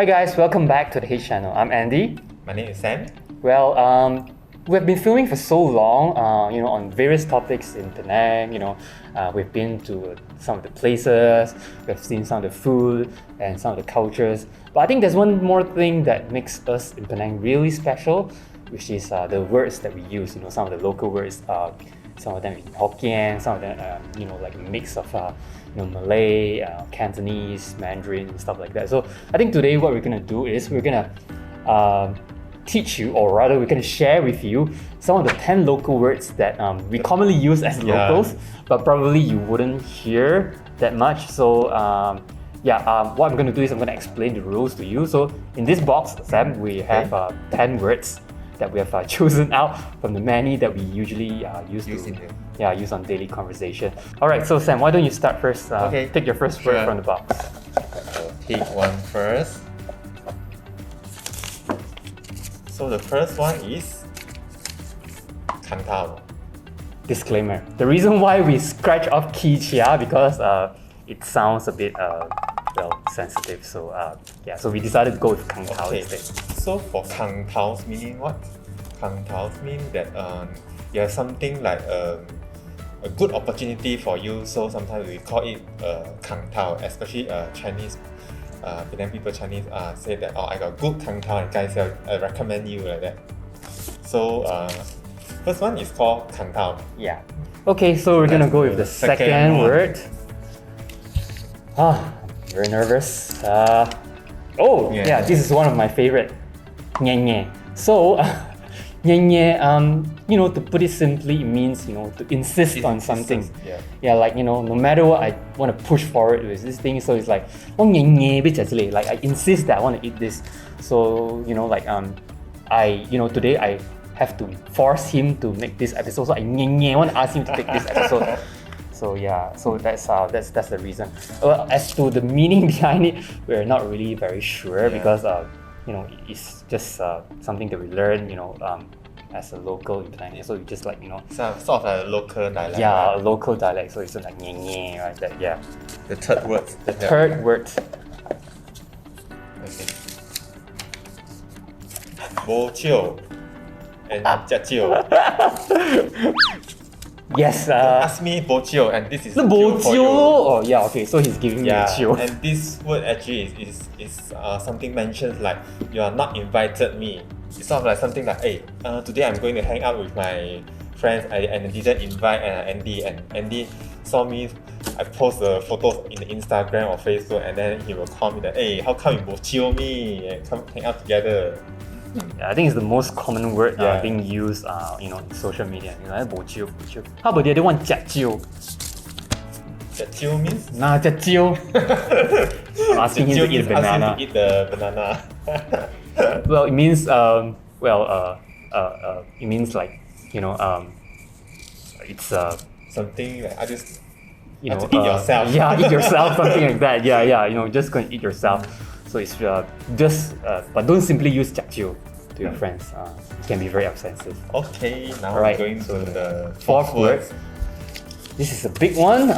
Hi guys, welcome back to the H channel. I'm Andy. My name is Sam. Well, we've been filming for so long, on various topics in Penang. We've been to some of the places, we've seen some of the food and some of the cultures. But I think there's one more thing that makes us in Penang really special, which is the words that we use. Some of the local words. Some of them in Hokkien, some of them, like a mix of Malay, Cantonese, Mandarin, stuff like that. So I think today what we're gonna do is we're gonna teach you, or rather we're gonna share with you some of the 10 local words that we commonly use as locals, but probably you wouldn't hear that much. So what I'm gonna do is I'm gonna explain the rules to you. So in this box, Sam, we have 10 words that we have chosen out from the many that we usually use on daily conversation. Alright, so Sam, why don't you start first? Take your first word from the box. I'll pick one first. So the first one is Kang Tao. Disclaimer. The reason why we scratch off Ki Chia because it sounds a bit sensitive. So so we decided to go with Kang Tao instead. So for Kang Tao's meaning what? Kang Tao's mean that you have something like a good opportunity for you. So sometimes we call it Kang Tao, especially Chinese. Penang people Chinese say that I got good Kang Tao and guys I recommend you like that. So first one is called Kang Tao. Yeah. Okay, so we're gonna go with the second word. Very nervous. This is one of my favorite. Nye nye. So, nye nye, to put it simply, it means, to insist on something. No matter what, I want to push forward with this thing. So it's like, nye nye, like I insist that I want to eat this. So, today I have to force him to make this episode. So I want to ask him to take this episode. So that's the reason. Well, as to the meaning behind it, we're not really very sure because it's just something that we learn as a local in Penang. So we just sort of like a local dialect. Yeah, right? A local dialect. So it's like nye nye, right? The third word. Third word. Okay. Bo jiu and jia jiu. Yes. Ask me bo jiu, and this is the bo jiu. Oh yeah, okay. So he's giving me a jiu. And this word actually is something mentioned like you are not invited me. It's sort of like something like, hey, today I'm going to hang out with my friends and I didn't invite Andy, and Andy saw me. I post the photos in the Instagram or Facebook, and then he will call me that, hey, how come you bo jiu me and come hang out together? Yeah, I think it's the most common word being used, in social media. Bo jiu. How about the other one, jia jiu? Jia jiu means? Nah, jia jiu. I'm asking him to eat a banana. Asking to eat the banana. Well, it means it means like it's something like I just eat yourself. Eat yourself, something like that. Just go and eat yourself. So it's but don't simply use jia jiu to your friends. It can be very offensive. Okay, now we're going to the fourth word. This is a big one.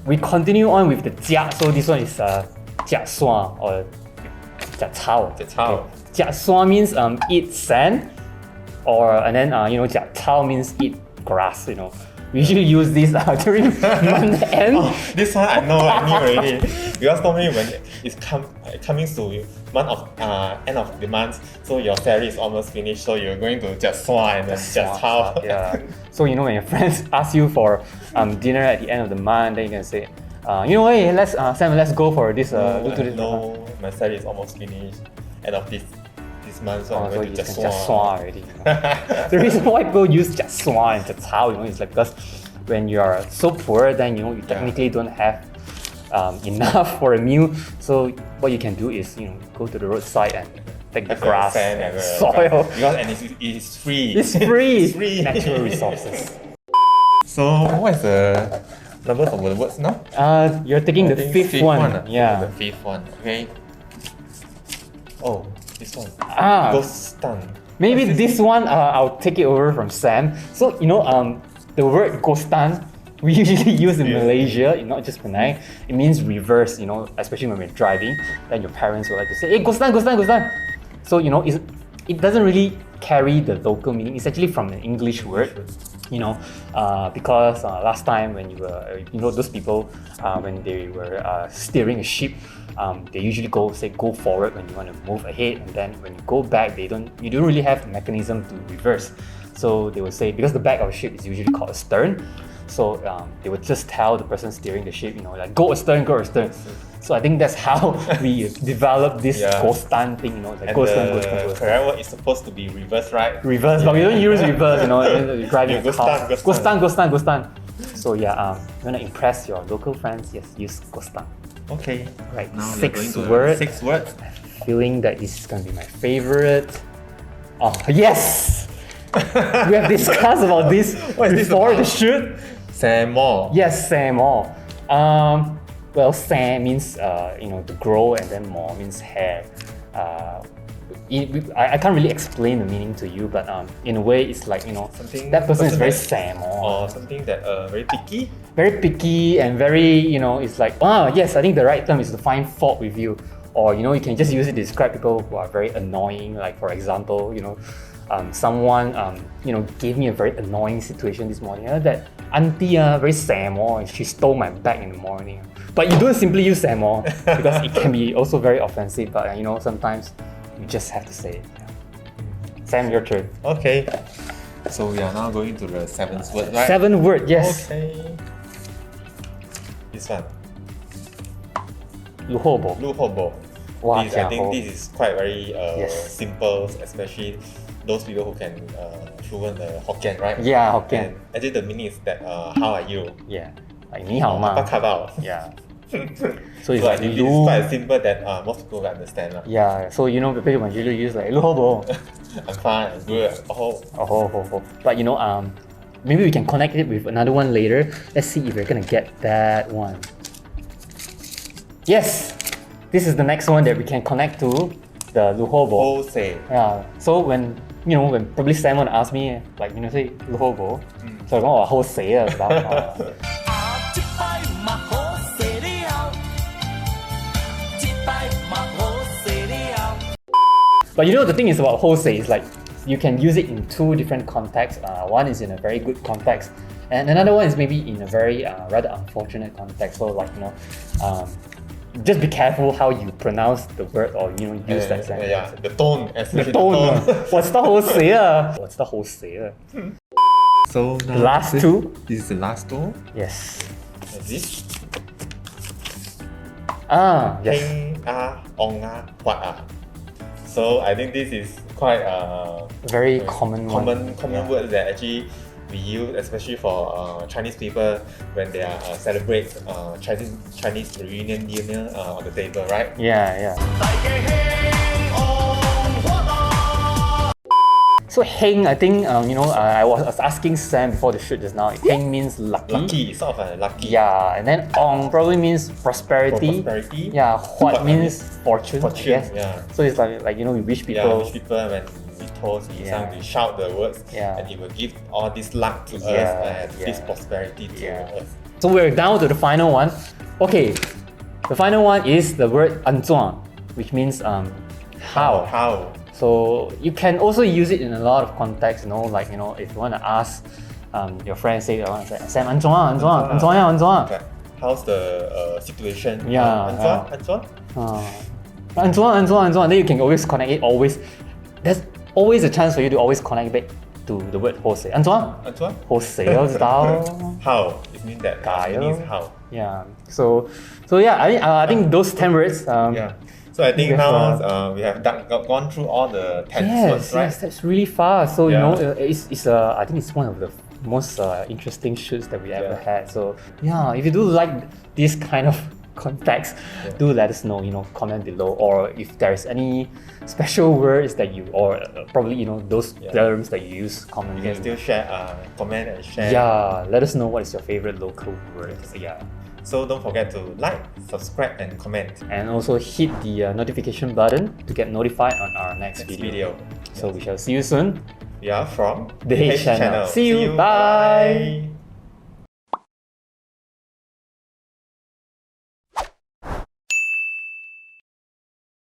We continue on with the jia. So this one is jia suan or jia cao. Jia suan means eat sand, and then jia cao means eat grass. We usually use this during month end. This one I knew already. Because normally when it's coming to month of end of the month, so your salary is almost finished, so you're going to just swan and then just how. Yeah. So when your friends ask you for dinner at the end of the month, then you can say, hey, let's go for this. No, my salary is almost finished. End of this month, so I'm going to just swan already. The reason why people use just swan and just how, is like because when you are so poor, then you technically don't have enough for a meal. So what you can do is go to the roadside and take the grass and soil. Because it's free. It's free. Natural resources. So what is the number of the words now? You're taking the fifth one. Yeah. The fifth one. Okay. Oh, this one. Ghostan. Maybe this one I'll take it over from Sam. So the word ghostan we usually use in Malaysia, not just Penang. It means reverse, especially when we're driving. Then your parents will like to say, hey, go stand, go stand, go stand. So, it doesn't really carry the local meaning. It's actually from an English word, because last time when you were, those people, when they were steering a ship, they usually go forward when you want to move ahead, and then when you go back, you don't really have a mechanism to reverse. So they will say, because the back of a ship is usually called a stern, so they would just tell the person steering the ship, like go astern, go astern. So I think that's how we developed this go stand thing, like go astern, go astern, go astern. The correct word is supposed to be reverse, right? Reverse, but we don't use reverse, you're driving go a car. stand, Go stand, go stand, go stand. So yeah, you want to impress your local friends, yes, use go stand. Okay. Right, Now 6 words. 6 words. Feeling that this is going to be my favorite. Oh, yes! We have discussed about this before the shoot. Seh Mo. Yes, Seh Mo. Well, Seh means to grow, and then Mo means hair. I can't really explain the meaning to you, but in a way, it's like Something that person is very Seh Mo. Or something that very picky. Very picky and very it's like yes, I think the right term is to find fault with you, or you can just use it to describe people who are very annoying. Like for example, someone gave me a very annoying situation this morning. That auntie very Seh Mo, and she stole my bag in the morning. But you don't simply use Seh Mo because it can be also very offensive. But sometimes you just have to say it. Sam, your turn. Okay. So we are now going to the 7th word, right? 7 word, yes. Okay. This one. Lu Ho Bo. Lu Ho Bo. Wow, I think this is quite very simple, especially those people who can fluent Hokkien, right? Yeah, Hokkien. And actually the meaning is that how are you? Yeah, like 你好吗? Yeah. So it's like this is Lu. quite simple that most people will understand. Yeah, so the people usually use like Lu Ho Bo. I'm fine, I'm good. But maybe we can connect it with another one later. Let's see if we're gonna get that one. Yes! This is the next one that we can connect to the Lu Ho Bo. Ho say. Yeah. So when probably Simon asked me like say Lu Ho Bo, so I'm going ho say about But the thing is about ho say is like you can use it in 2 different contexts. One is in a very good context, and another one is maybe in a very rather unfortunate context. So like just be careful how you pronounce the word or use that sentence. Yeah, the tone. The tone. What's the ho say? What's the ho say? So The last 2. This is the last 2. Yes. Is this? Yes. Heng, Ong, Huat. So I think this is quite Very common words that actually we use, especially for Chinese people when they are celebrate Chinese reunion dinner on the table, right? Yeah. So Heng, I think I was asking Sam before the shoot just now. Heng means lucky. Lucky, sort of lucky. Yeah, and then Ong probably means prosperity. Prosperity. Yeah, Huat means fortune. Fortune. Yes. Yeah. So it's like we wish people. Yeah, wish people when we toast, we shout the words, and it will give all this luck to us and this prosperity to us. So we're down to the final one. Okay, the final one is the word "anzuan," which means how. How. So you can also use it in a lot of contexts. Like if you want to ask your friend, say Sam, anzuan. How's the situation? Yeah. Anzuan. Then you can always connect it. There's always a chance for you to always connect back to the word 好死 anzuan 好死我知道 how it means that it means how. Yeah, so yeah, I think those 10 words so I think now we have gone through all the 10 words, right? Yes, that's really fast. So it's I think it's one of the most interesting shoots that we ever had. So yeah, if you do like this kind of context, do let us know, comment below, or if there's any special words that you, or probably those terms that you use commonly. You can still share, comment and share. Yeah, let us know what is your favorite local word. Yeah. So don't forget to like, subscribe and comment. And also hit the notification button to get notified on our next video. So we shall see you soon. We are from the Heng channel. See you. Bye.